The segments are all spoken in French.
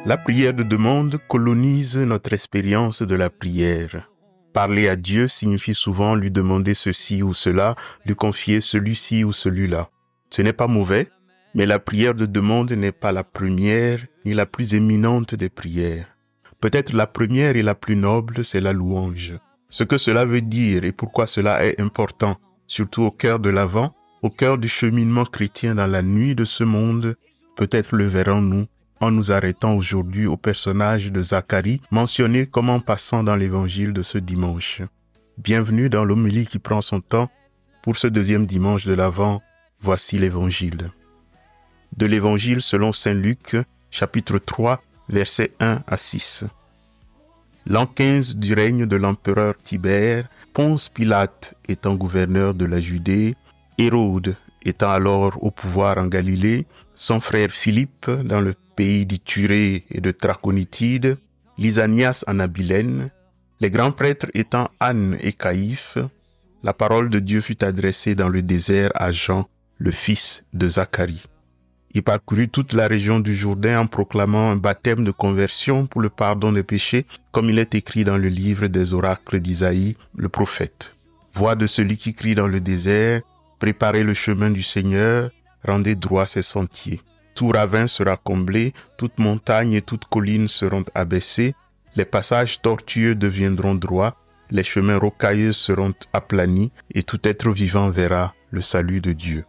La prière de demande colonise notre expérience de la prière. Parler à Dieu signifie souvent lui demander ceci ou cela, lui confier celui-ci ou celui-là. Ce n'est pas mauvais, mais la prière de demande n'est pas la première ni la plus éminente des prières. Peut-être la première et la plus noble, c'est la louange. Ce que cela veut dire et pourquoi cela est important, surtout au cœur de l'Avent, au cœur du cheminement chrétien dans la nuit de ce monde, peut-être le verrons-nous en nous arrêtant aujourd'hui au personnage de Zacharie, mentionné comme en passant dans l'évangile de ce dimanche. Bienvenue dans l'homélie qui prend son temps. Pour ce deuxième dimanche de l'Avent, voici l'évangile. De l'évangile selon saint Luc, chapitre 3, versets 1 à 6. L'an 15 du règne de l'empereur Tibère, Ponce Pilate étant gouverneur de la Judée, Hérode étant alors au pouvoir en Galilée, son frère Philippe dans le pays d'Ithurée et de Traconitide, Lysanias en Abilène, les grands prêtres étant Anne et Caïphe, la parole de Dieu fut adressée dans le désert à Jean, le fils de Zacharie. Il parcourut toute la région du Jourdain en proclamant un baptême de conversion pour le pardon des péchés, comme il est écrit dans le livre des oracles d'Isaïe, le prophète. Voix de celui qui crie dans le désert, préparez le chemin du Seigneur, rendez droit ses sentiers. Tout ravin sera comblé, toute montagne et toute colline seront abaissées, les passages tortueux deviendront droits, les chemins rocailleux seront aplanis, et tout être vivant verra le salut de Dieu.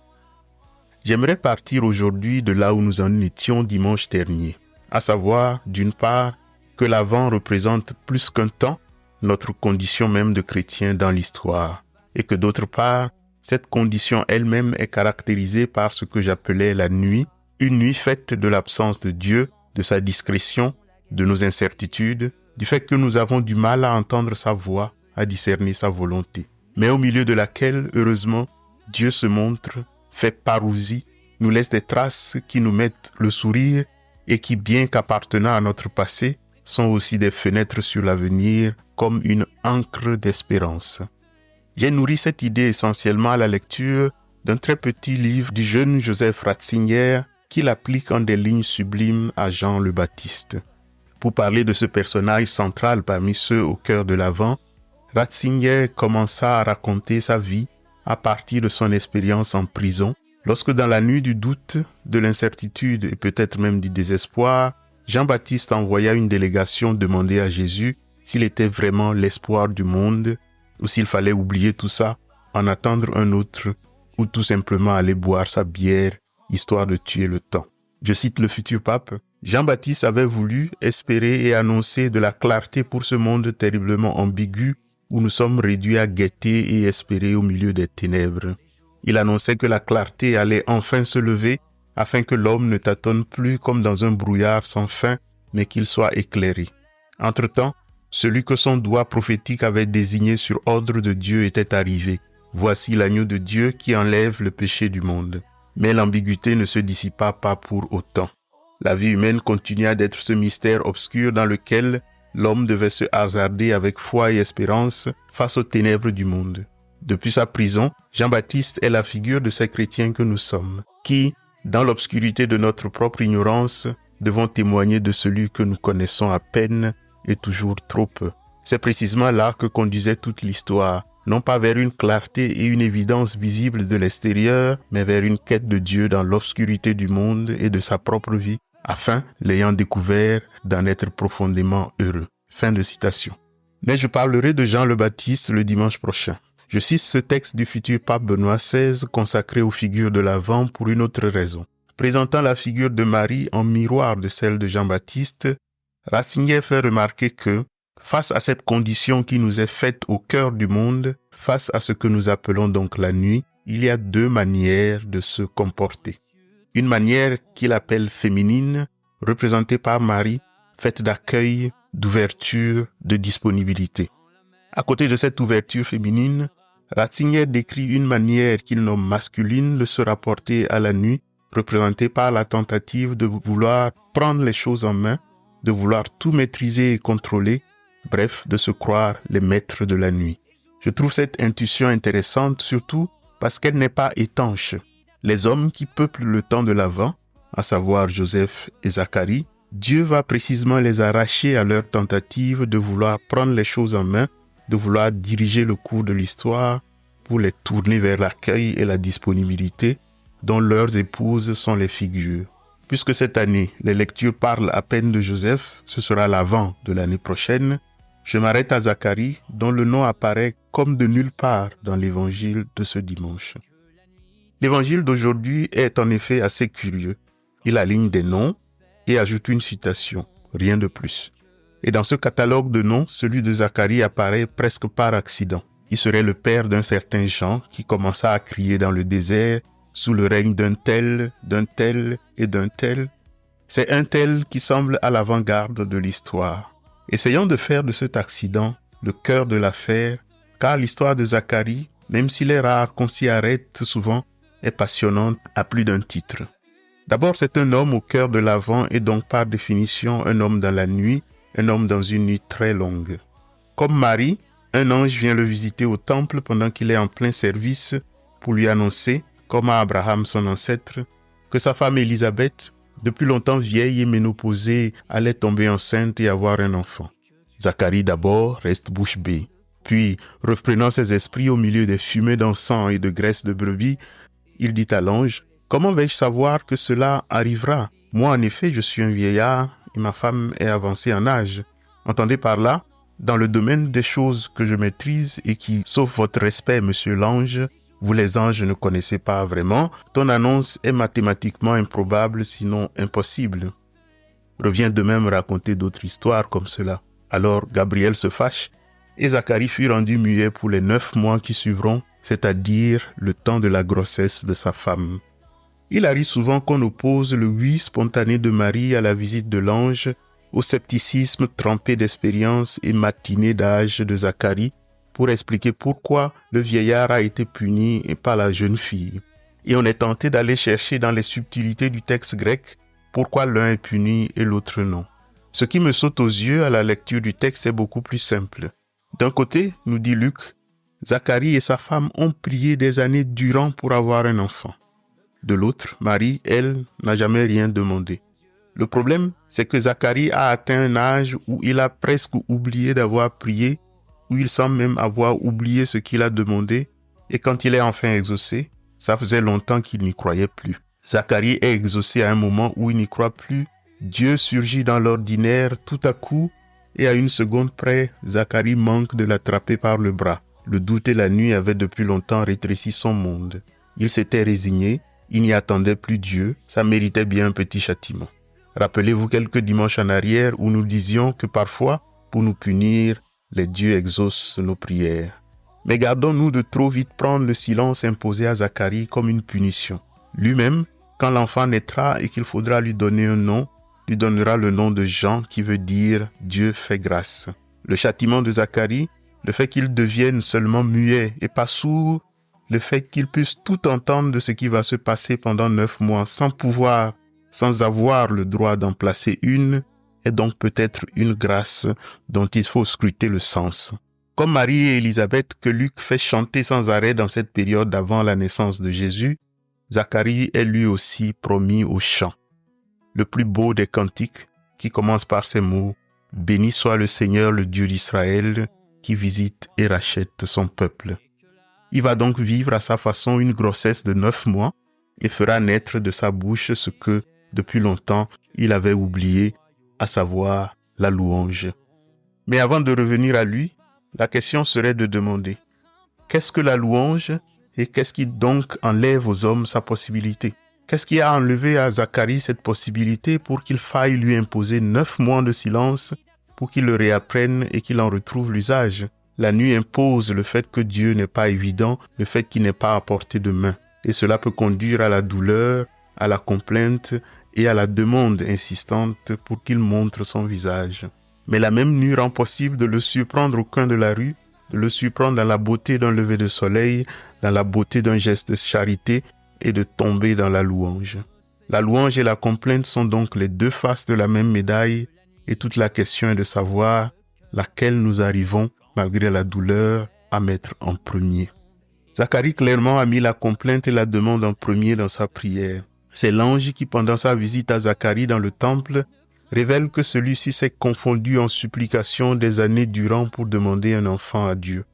J'aimerais partir aujourd'hui de là où nous en étions dimanche dernier, à savoir, d'une part, que l'Avent représente plus qu'un temps, notre condition même de chrétien dans l'histoire, et que d'autre part, cette condition elle-même est caractérisée par ce que j'appelais la nuit, une nuit faite de l'absence de Dieu, de sa discrétion, de nos incertitudes, du fait que nous avons du mal à entendre sa voix, à discerner sa volonté, mais au milieu de laquelle, heureusement, Dieu se montre, fait parousie, nous laisse des traces qui nous mettent le sourire et qui, bien qu'appartenant à notre passé, sont aussi des fenêtres sur l'avenir comme une ancre d'espérance. J'ai nourri cette idée essentiellement à la lecture d'un très petit livre du jeune Joseph Ratzinger qui l'applique en des lignes sublimes à Jean le Baptiste. Pour parler de ce personnage central parmi ceux au cœur de l'Avent, Ratzinger commença à raconter sa vie à partir de son expérience en prison, lorsque dans la nuit du doute, de l'incertitude et peut-être même du désespoir, Jean-Baptiste envoya une délégation demander à Jésus s'il était vraiment l'espoir du monde ou s'il fallait oublier tout ça, en attendre un autre ou tout simplement aller boire sa bière, histoire de tuer le temps. Je cite le futur pape, Jean-Baptiste avait voulu espérer et annoncer de la clarté pour ce monde terriblement ambigu où nous sommes réduits à guetter et espérer au milieu des ténèbres. Il annonçait que la clarté allait enfin se lever afin que l'homme ne tâtonne plus comme dans un brouillard sans fin, mais qu'il soit éclairé. Entre-temps, celui que son doigt prophétique avait désigné sur ordre de Dieu était arrivé. Voici l'agneau de Dieu qui enlève le péché du monde. Mais l'ambiguïté ne se dissipa pas pour autant. La vie humaine continua d'être ce mystère obscur dans lequel l'homme devait se hasarder avec foi et espérance face aux ténèbres du monde. Depuis sa prison, Jean-Baptiste est la figure de ces chrétiens que nous sommes, qui, dans l'obscurité de notre propre ignorance, devons témoigner de celui que nous connaissons à peine et toujours trop peu. C'est précisément là que conduisait toute l'histoire, non pas vers une clarté et une évidence visible de l'extérieur, mais vers une quête de Dieu dans l'obscurité du monde et de sa propre vie, afin, l'ayant découvert, d'en être profondément heureux. Fin de citation. Mais je parlerai de Jean le Baptiste le dimanche prochain. Je cite ce texte du futur pape Benoît XVI consacré aux figures de l'Avent pour une autre raison. Présentant la figure de Marie en miroir de celle de Jean-Baptiste, Ratzinger fait remarquer que, face à cette condition qui nous est faite au cœur du monde, face à ce que nous appelons donc la nuit, il y a deux manières de se comporter. Une manière qu'il appelle féminine, représentée par Marie, faite d'accueil, d'ouverture, de disponibilité. À côté de cette ouverture féminine, Ratzinger décrit une manière qu'il nomme masculine de se rapporter à la nuit, représentée par la tentative de vouloir prendre les choses en main, de vouloir tout maîtriser et contrôler, bref, de se croire les maîtres de la nuit. Je trouve cette intuition intéressante, surtout parce qu'elle n'est pas étanche. Les hommes qui peuplent le temps de l'Avent, à savoir Joseph et Zacharie, Dieu va précisément les arracher à leur tentative de vouloir prendre les choses en main, de vouloir diriger le cours de l'histoire pour les tourner vers l'accueil et la disponibilité dont leurs épouses sont les figures. Puisque cette année, les lectures parlent à peine de Joseph, ce sera l'avant de l'année prochaine, je m'arrête à Zacharie, dont le nom apparaît comme de nulle part dans l'évangile de ce dimanche. L'évangile d'aujourd'hui est en effet assez curieux. Il aligne des noms et ajoute une citation, rien de plus. Et dans ce catalogue de noms, celui de Zacharie apparaît presque par accident. Il serait le père d'un certain Jean qui commença à crier dans le désert sous le règne d'un tel et d'un tel. C'est un tel qui semble à l'avant-garde de l'histoire. Essayons de faire de cet accident le cœur de l'affaire, car l'histoire de Zacharie, même s'il est rare qu'on s'y arrête souvent, est passionnante à plus d'un titre. D'abord, c'est un homme au cœur de l'Avent et donc par définition un homme dans la nuit, un homme dans une nuit très longue. Comme Marie, un ange vient le visiter au temple pendant qu'il est en plein service pour lui annoncer, comme à Abraham son ancêtre, que sa femme Élisabeth, depuis longtemps vieille et ménopausée, allait tomber enceinte et avoir un enfant. Zacharie d'abord reste bouche bée. Puis, reprenant ses esprits au milieu des fumées d'encens et de graisse de brebis, il dit à l'ange, « Comment vais-je savoir que cela arrivera? Moi, en effet, je suis un vieillard et ma femme est avancée en âge. » Entendez par là, dans le domaine des choses que je maîtrise et qui, sauf votre respect, monsieur l'ange, vous les anges ne connaissez pas vraiment, ton annonce est mathématiquement improbable, sinon impossible. Revient de même raconter d'autres histoires comme cela. Alors Gabriel se fâche et Zacharie fut rendu muet pour les 9 mois qui suivront, c'est-à-dire le temps de la grossesse de sa femme. Il arrive souvent qu'on oppose le oui spontané de Marie à la visite de l'ange au scepticisme trempé d'expérience et matiné d'âge de Zacharie pour expliquer pourquoi le vieillard a été puni et pas la jeune fille. Et on est tenté d'aller chercher dans les subtilités du texte grec pourquoi l'un est puni et l'autre non. Ce qui me saute aux yeux à la lecture du texte est beaucoup plus simple. D'un côté, nous dit Luc, Zacharie et sa femme ont prié des années durant pour avoir un enfant. De l'autre, Marie, elle, n'a jamais rien demandé. Le problème, c'est que Zacharie a atteint un âge où il a presque oublié d'avoir prié, où il semble même avoir oublié ce qu'il a demandé, et quand il est enfin exaucé, ça faisait longtemps qu'il n'y croyait plus. Zacharie est exaucé à un moment où il n'y croit plus. Dieu surgit dans l'ordinaire tout à coup, et à une seconde près, Zacharie manque de l'attraper par le bras. Le doute et la nuit avaient depuis longtemps rétréci son monde. Il s'était résigné, il n'y attendait plus Dieu, ça méritait bien un petit châtiment. Rappelez-vous quelques dimanches en arrière où nous disions que parfois, pour nous punir, les dieux exaucent nos prières. Mais gardons-nous de trop vite prendre le silence imposé à Zacharie comme une punition. Lui-même, quand l'enfant naîtra et qu'il faudra lui donner un nom, lui donnera le nom de Jean qui veut dire « Dieu fait grâce ». Le châtiment de Zacharie, le fait qu'il devienne seulement muet et pas sourd, le fait qu'il puisse tout entendre de ce qui va se passer pendant 9 mois sans avoir le droit d'en placer une, est donc peut-être une grâce dont il faut scruter le sens. Comme Marie et Élisabeth que Luc fait chanter sans arrêt dans cette période avant la naissance de Jésus, Zacharie est lui aussi promis au chant. Le plus beau des cantiques qui commence par ces mots « Béni soit le Seigneur, le Dieu d'Israël, qui visite et rachète son peuple ». Il va donc vivre à sa façon une grossesse de 9 mois et fera naître de sa bouche ce que, depuis longtemps, il avait oublié, à savoir la louange. Mais avant de revenir à lui, la question serait de demander « Qu'est-ce que la louange et qu'est-ce qui donc enlève aux hommes sa possibilité ?» Qu'est-ce qui a enlevé à Zacharie cette possibilité pour qu'il faille lui imposer 9 mois de silence pour qu'il le réapprenne et qu'il en retrouve l'usage? La nuit impose le fait que Dieu n'est pas évident, le fait qu'il n'est pas à portée de main. Et cela peut conduire à la douleur, à la complainte et à la demande insistante pour qu'il montre son visage. Mais la même nuit rend possible de le surprendre au coin de la rue, de le surprendre dans la beauté d'un lever de soleil, dans la beauté d'un geste de charité, et de tomber dans la louange. La louange et la complainte sont donc les deux faces de la même médaille et toute la question est de savoir laquelle nous arrivons, malgré la douleur, à mettre en premier. Zacharie clairement a mis la complainte et la demande en premier dans sa prière. C'est l'ange qui, pendant sa visite à Zacharie dans le temple, révèle que celui-ci s'est confondu en supplications des années durant pour demander un enfant à Dieu.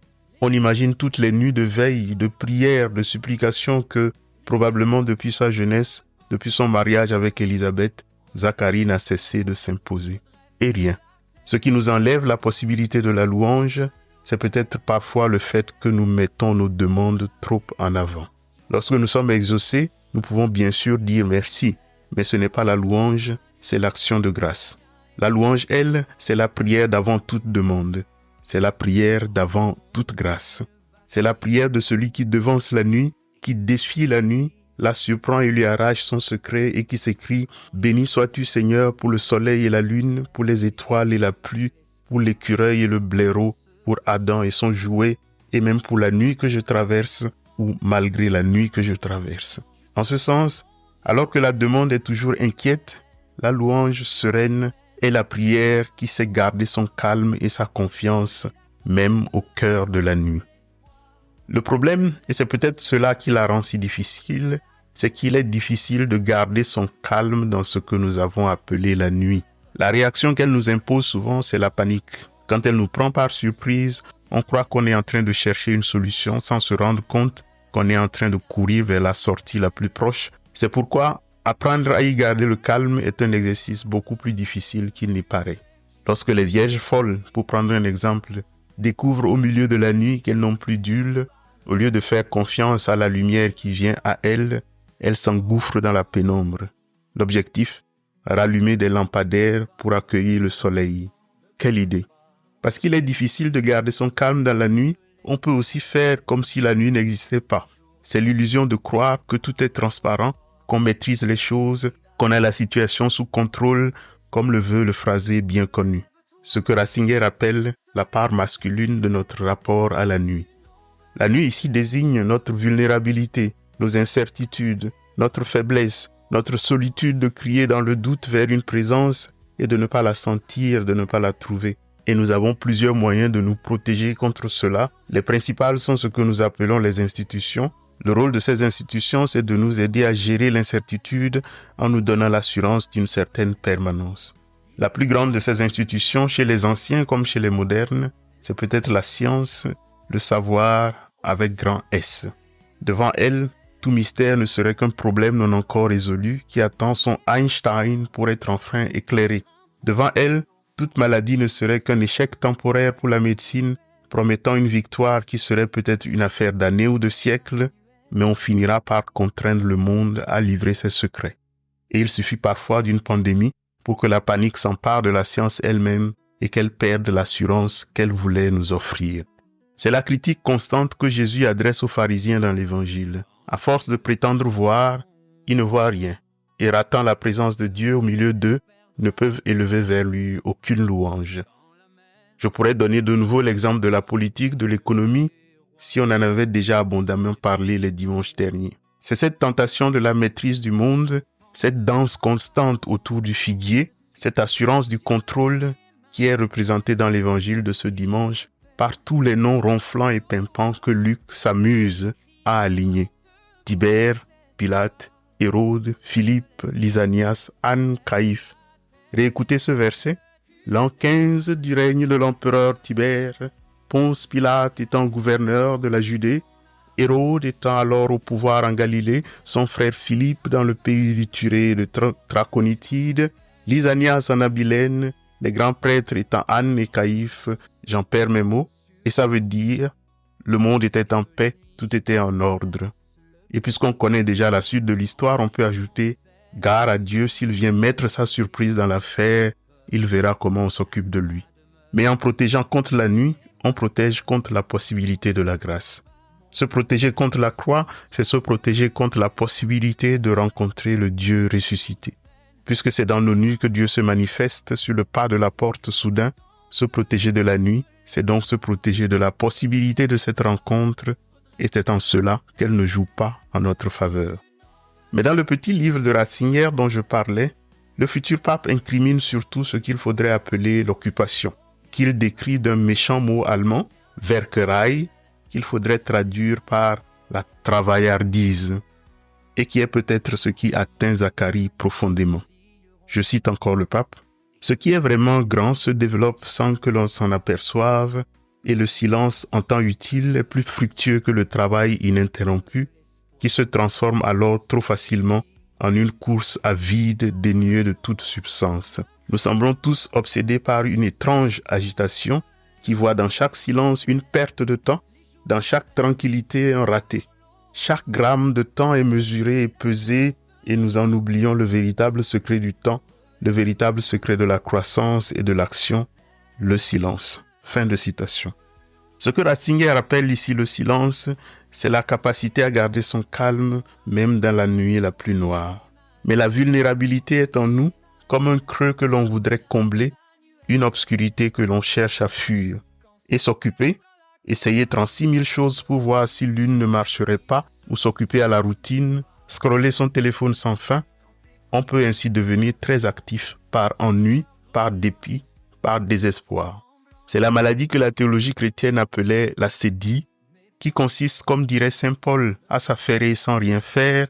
On imagine toutes les nuits de veille, de prière, de supplication que, probablement depuis sa jeunesse, depuis son mariage avec Élisabeth, Zacharie n'a cessé de s'imposer. Et rien. Ce qui nous enlève la possibilité de la louange, c'est peut-être parfois le fait que nous mettons nos demandes trop en avant. Lorsque nous sommes exaucés, nous pouvons bien sûr dire merci, mais ce n'est pas la louange, c'est l'action de grâce. La louange, elle, c'est la prière d'avant toute demande. C'est la prière d'avant toute grâce. C'est la prière de celui qui devance la nuit, qui défie la nuit, la surprend et lui arrache son secret et qui s'écrie « Béni sois-tu Seigneur pour le soleil et la lune, pour les étoiles et la pluie, pour l'écureuil et le blaireau, pour Adam et son jouet, et même pour la nuit que je traverse, ou malgré la nuit que je traverse. » En ce sens, alors que la demande est toujours inquiète, la louange sereine est la prière qui sait garder son calme et sa confiance, même au cœur de la nuit. Le problème, et c'est peut-être cela qui la rend si difficile, c'est qu'il est difficile de garder son calme dans ce que nous avons appelé la nuit. La réaction qu'elle nous impose souvent, c'est la panique. Quand elle nous prend par surprise, on croit qu'on est en train de chercher une solution sans se rendre compte qu'on est en train de courir vers la sortie la plus proche. C'est pourquoi apprendre à y garder le calme est un exercice beaucoup plus difficile qu'il n'y paraît. Lorsque les vierges folles, pour prendre un exemple, découvrent au milieu de la nuit qu'elles n'ont plus d'huile, au lieu de faire confiance à la lumière qui vient à elles, elles s'engouffrent dans la pénombre. L'objectif, rallumer des lampadaires pour accueillir le soleil. Quelle idée! Parce qu'il est difficile de garder son calme dans la nuit, on peut aussi faire comme si la nuit n'existait pas. C'est l'illusion de croire que tout est transparent, qu'on maîtrise les choses, qu'on a la situation sous contrôle, comme le veut le phrasé bien connu. Ce que Ratzinger appelle la part masculine de notre rapport à la nuit. La nuit ici désigne notre vulnérabilité, nos incertitudes, notre faiblesse, notre solitude de crier dans le doute vers une présence et de ne pas la sentir, de ne pas la trouver. Et nous avons plusieurs moyens de nous protéger contre cela. Les principales sont ce que nous appelons les institutions. Le rôle de ces institutions, c'est de nous aider à gérer l'incertitude en nous donnant l'assurance d'une certaine permanence. La plus grande de ces institutions, chez les anciens comme chez les modernes, c'est peut-être la science, le savoir avec grand S. Devant elle, tout mystère ne serait qu'un problème non encore résolu qui attend son Einstein pour être enfin éclairé. Devant elle, toute maladie ne serait qu'un échec temporaire pour la médecine, promettant une victoire qui serait peut-être une affaire d'années ou de siècles, mais on finira par contraindre le monde à livrer ses secrets. Et il suffit parfois d'une pandémie pour que la panique s'empare de la science elle-même et qu'elle perde l'assurance qu'elle voulait nous offrir. C'est la critique constante que Jésus adresse aux pharisiens dans l'Évangile. À force de prétendre voir, ils ne voient rien, et ratant la présence de Dieu au milieu d'eux, ne peuvent élever vers lui aucune louange. Je pourrais donner de nouveau l'exemple de la politique, de l'économie, si on en avait déjà abondamment parlé les dimanches derniers. C'est cette tentation de la maîtrise du monde, cette danse constante autour du figuier, cette assurance du contrôle qui est représentée dans l'évangile de ce dimanche par tous les noms ronflants et pimpants que Luc s'amuse à aligner. Tibère, Pilate, Hérode, Philippe, Lysanias, Anne, Caïphe. Réécoutez ce verset. L'an 15 du règne de l'empereur Tibère, Ponce Pilate étant gouverneur de la Judée, Hérode étant alors au pouvoir en Galilée, son frère Philippe dans le pays d'Iturée et de Traconitide, Lysanias en Abilène, les grands prêtres étant Anne et Caïphe, j'en perds mes mots, et ça veut dire, le monde était en paix, tout était en ordre. Et puisqu'on connaît déjà la suite de l'histoire, on peut ajouter, gare à Dieu s'il vient mettre sa surprise dans l'affaire, il verra comment on s'occupe de lui. Mais en protégeant contre la nuit, on protège contre la possibilité de la grâce. Se protéger contre la croix, c'est se protéger contre la possibilité de rencontrer le Dieu ressuscité. Puisque c'est dans nos nuits que Dieu se manifeste sur le pas de la porte soudain, se protéger de la nuit, c'est donc se protéger de la possibilité de cette rencontre, et c'est en cela qu'elle ne joue pas en notre faveur. Mais dans le petit livre de Ratzinger dont je parlais, le futur pape incrimine surtout ce qu'il faudrait appeler l'occupation, qu'il décrit d'un méchant mot allemand, Werkerei, qu'il faudrait traduire par la travaillardise, et qui est peut-être ce qui atteint Zacharie profondément. Je cite encore le pape, Ce qui est vraiment grand se développe sans que l'on s'en aperçoive, et le silence en temps utile est plus fructueux que le travail ininterrompu, qui se transforme alors trop facilement en une course à vide dénuée de toute substance. Nous semblons tous obsédés par une étrange agitation qui voit dans chaque silence une perte de temps, dans chaque tranquillité un raté. Chaque gramme de temps est mesuré et pesé et nous en oublions le véritable secret du temps, le véritable secret de la croissance et de l'action, le silence. Fin de citation. Ce que Ratzinger appelle ici le silence, c'est la capacité à garder son calme même dans la nuit la plus noire. Mais la vulnérabilité est en nous comme un creux que l'on voudrait combler, une obscurité que l'on cherche à fuir. Et s'occuper, essayer 36 000 choses pour voir si l'une ne marcherait pas, ou s'occuper à la routine, scroller son téléphone sans fin, on peut ainsi devenir très actif par ennui, par dépit, par désespoir. C'est la maladie que la théologie chrétienne appelait la sédie, qui consiste, comme dirait saint Paul, à s'affairer sans rien faire,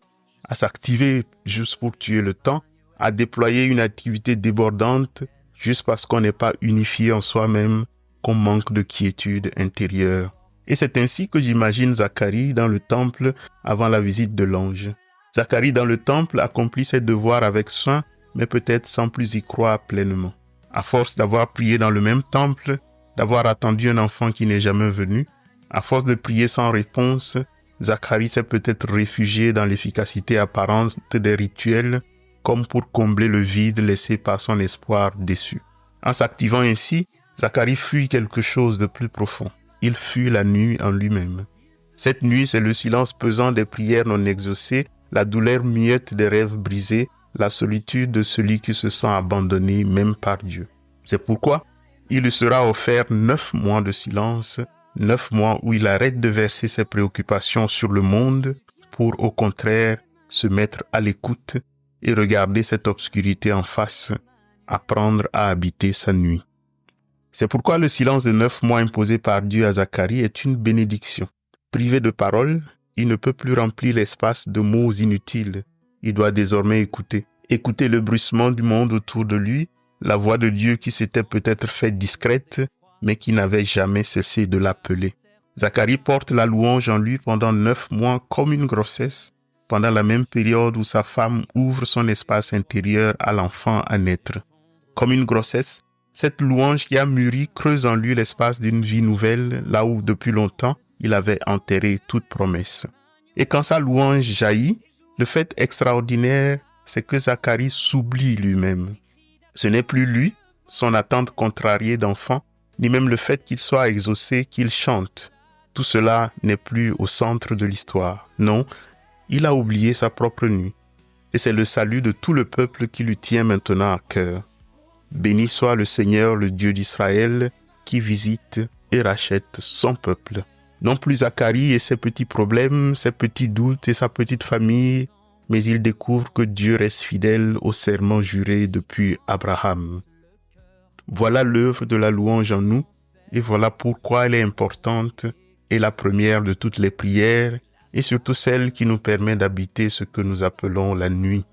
à s'activer juste pour tuer le temps, à déployer une activité débordante juste parce qu'on n'est pas unifié en soi-même, qu'on manque de quiétude intérieure. Et c'est ainsi que j'imagine Zacharie dans le temple avant la visite de l'ange. Zacharie dans le temple accomplit ses devoirs avec soin, mais peut-être sans plus y croire pleinement. À force d'avoir prié dans le même temple, d'avoir attendu un enfant qui n'est jamais venu, à force de prier sans réponse, Zacharie s'est peut-être réfugié dans l'efficacité apparente des rituels, comme pour combler le vide laissé par son espoir déçu. En s'activant ainsi, Zacharie fuit quelque chose de plus profond. Il fuit la nuit en lui-même. Cette nuit, c'est le silence pesant des prières non exaucées, la douleur muette des rêves brisés, la solitude de celui qui se sent abandonné même par Dieu. C'est pourquoi il lui sera offert 9 mois de silence, 9 mois où il arrête de verser ses préoccupations sur le monde pour, au contraire, se mettre à l'écoute et regarder cette obscurité en face, apprendre à habiter sa nuit. C'est pourquoi le silence de 9 mois imposé par Dieu à Zacharie est une bénédiction. Privé de parole, il ne peut plus remplir l'espace de mots inutiles. Il doit désormais écouter. Écouter le bruissement du monde autour de lui, la voix de Dieu qui s'était peut-être faite discrète, mais qui n'avait jamais cessé de l'appeler. Zacharie porte la louange en lui pendant 9 mois comme une grossesse, pendant la même période où sa femme ouvre son espace intérieur à l'enfant à naître. Comme une grossesse, cette louange qui a mûri creuse en lui l'espace d'une vie nouvelle, là où depuis longtemps il avait enterré toute promesse. Et quand sa louange jaillit, le fait extraordinaire, c'est que Zacharie s'oublie lui-même. Ce n'est plus lui, son attente contrariée d'enfant, ni même le fait qu'il soit exaucé, qu'il chante. Tout cela n'est plus au centre de l'histoire. Non, il a oublié sa propre nuit. Et c'est le salut de tout le peuple qui lui tient maintenant à cœur. Béni soit le Seigneur, le Dieu d'Israël, qui visite et rachète son peuple. Non plus Zacharie et ses petits problèmes, ses petits doutes et sa petite famille, mais il découvre que Dieu reste fidèle au serment juré depuis Abraham. Voilà l'œuvre de la louange en nous, et voilà pourquoi elle est importante et la première de toutes les prières, et surtout celle qui nous permet d'habiter ce que nous appelons la nuit.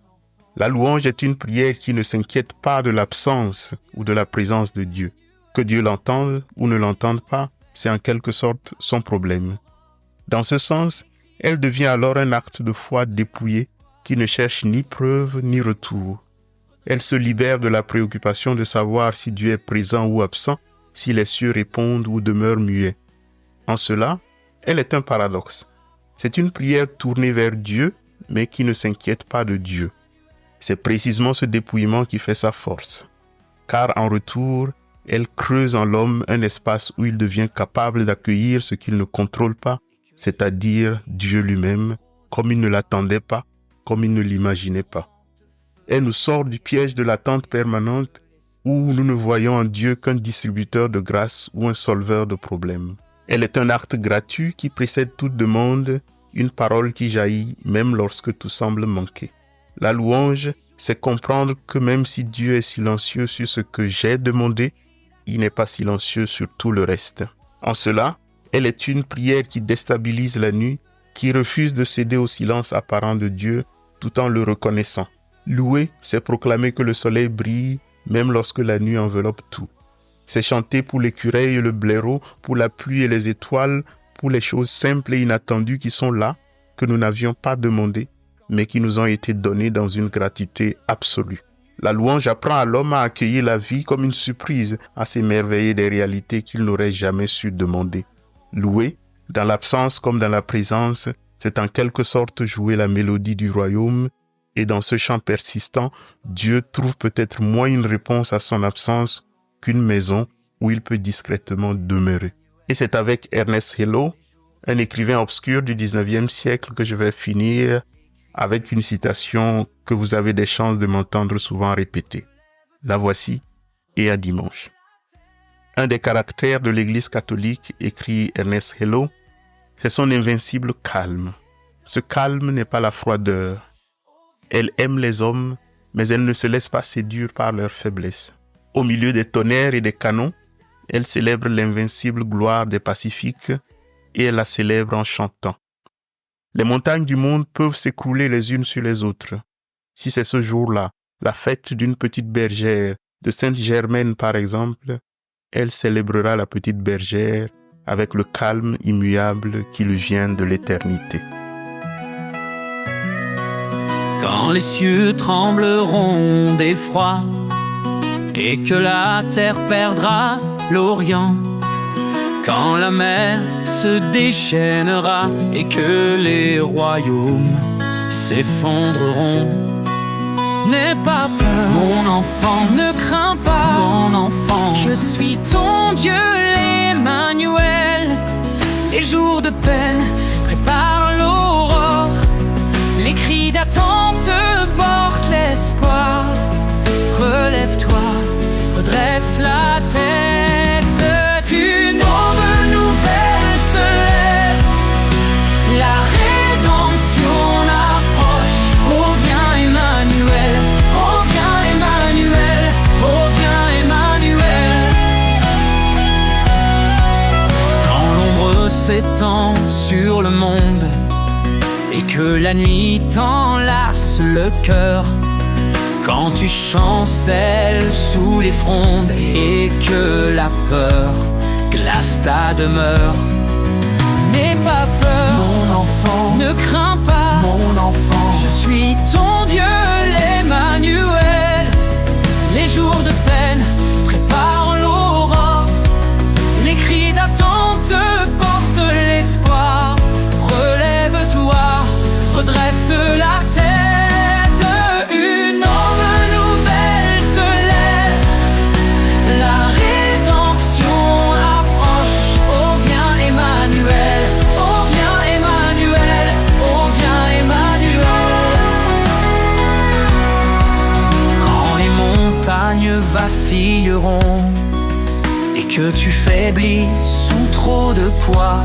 La louange est une prière qui ne s'inquiète pas de l'absence ou de la présence de Dieu. Que Dieu l'entende ou ne l'entende pas, c'est en quelque sorte son problème. Dans ce sens, elle devient alors un acte de foi dépouillé qui ne cherche ni preuve ni retour. Elle se libère de la préoccupation de savoir si Dieu est présent ou absent, si les cieux répondent ou demeurent muets. En cela, elle est un paradoxe. C'est une prière tournée vers Dieu, mais qui ne s'inquiète pas de Dieu. C'est précisément ce dépouillement qui fait sa force. Car en retour, elle creuse en l'homme un espace où il devient capable d'accueillir ce qu'il ne contrôle pas, c'est-à-dire Dieu lui-même, comme il ne l'attendait pas, comme il ne l'imaginait pas. Elle nous sort du piège de l'attente permanente où nous ne voyons en Dieu qu'un distributeur de grâce ou un solveur de problèmes. Elle est un acte gratuit qui précède toute demande, une parole qui jaillit même lorsque tout semble manquer. La louange, c'est comprendre que même si Dieu est silencieux sur ce que j'ai demandé, il n'est pas silencieux sur tout le reste. En cela, elle est une prière qui déstabilise la nuit, qui refuse de céder au silence apparent de Dieu tout en le reconnaissant. Louer, c'est proclamer que le soleil brille même lorsque la nuit enveloppe tout. C'est chanter pour l'écureuil et le blaireau, pour la pluie et les étoiles, pour les choses simples et inattendues qui sont là, que nous n'avions pas demandées, mais qui nous ont été données dans une gratuité absolue. La louange apprend à l'homme à accueillir la vie comme une surprise, à s'émerveiller des réalités qu'il n'aurait jamais su demander. Louer, dans l'absence comme dans la présence, c'est en quelque sorte jouer la mélodie du royaume, et dans ce chant persistant, Dieu trouve peut-être moins une réponse à son absence qu'une maison où il peut discrètement demeurer. Et c'est avec Ernest Hello, un écrivain obscur du 19e siècle, que je vais finir avec une citation que vous avez des chances de m'entendre souvent répéter. La voici, et à dimanche. Un des caractères de l'Église catholique, écrit Ernest Hello, c'est son invincible calme. Ce calme n'est pas la froideur. Elle aime les hommes, mais elle ne se laisse pas séduire par leur faiblesse. Au milieu des tonnerres et des canons, elle célèbre l'invincible gloire des pacifiques et elle la célèbre en chantant. Les montagnes du monde peuvent s'écrouler les unes sur les autres. Si c'est ce jour-là, la fête d'une petite bergère, de Sainte-Germaine par exemple, elle célébrera la petite bergère avec le calme immuable qui lui vient de l'éternité. Quand les cieux trembleront d'effroi et que la terre perdra l'Orient, quand la mer se déchaînera et que les royaumes s'effondreront, n'aie pas peur, mon enfant, ne crains pas, mon enfant. Je suis ton Dieu, l'Emmanuel. Les jours de peine préparent l'aurore, les cris d'attente portent l'espoir. Relève-toi, redresse la tête. Une aube nouvelle se lève, la rédemption approche. Oh viens Emmanuel, oh viens Emmanuel, oh viens Emmanuel. Quand l'ombre s'étend sur le monde et que la nuit t'enlace le cœur, quand tu chancelles sous les frondes et que la peur glace ta demeure, n'aie pas peur, mon enfant, ne crains pas, mon enfant. Je suis ton Dieu, l'Emmanuel. Les jours de peine préparent l'aurore, les cris d'attente portent l'espoir. Relève-toi, redresse la tête. Vacilleront et que tu faiblis sous trop de poids,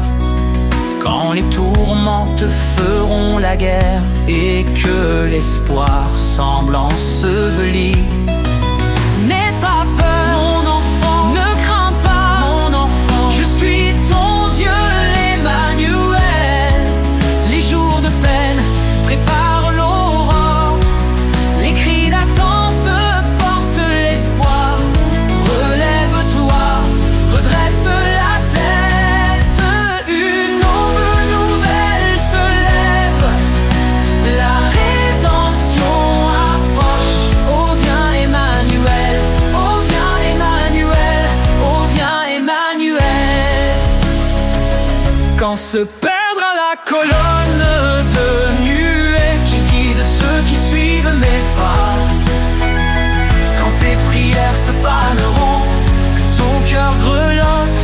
quand les tourments te feront la guerre et que l'espoir semble enseveli, n'aie pas peur, mon enfant, ne crains pas, mon enfant. Je suis ton Dieu, l'Emmanuel. Les jours de peine préparent l'aurore, les cris d'attente se perdra la colonne de nuée qui guide ceux qui suivent mes pas. Quand tes prières se faneront, que ton cœur grelotte,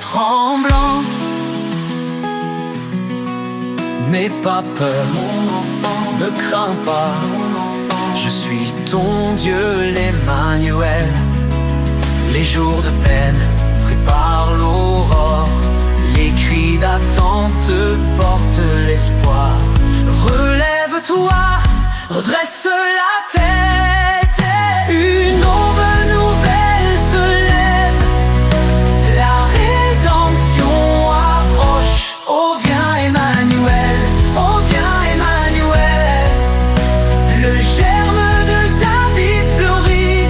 tremblant, n'aie pas peur, mon enfant, ne crains pas, mon enfant. Je suis ton Dieu, l'Emmanuel. Les jours de peine préparent l'aurore, les cris d'attente portent l'espoir. Relève-toi, redresse la tête. Une aube nouvelle se lève, la rédemption approche. Oh viens Emmanuel, oh viens Emmanuel. Le germe de David fleurit,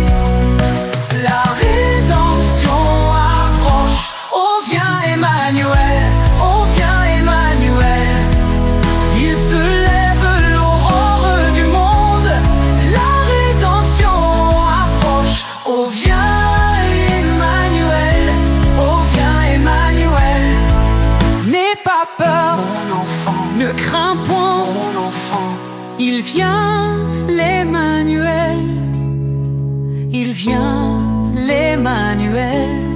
viens, l'Emmanuel.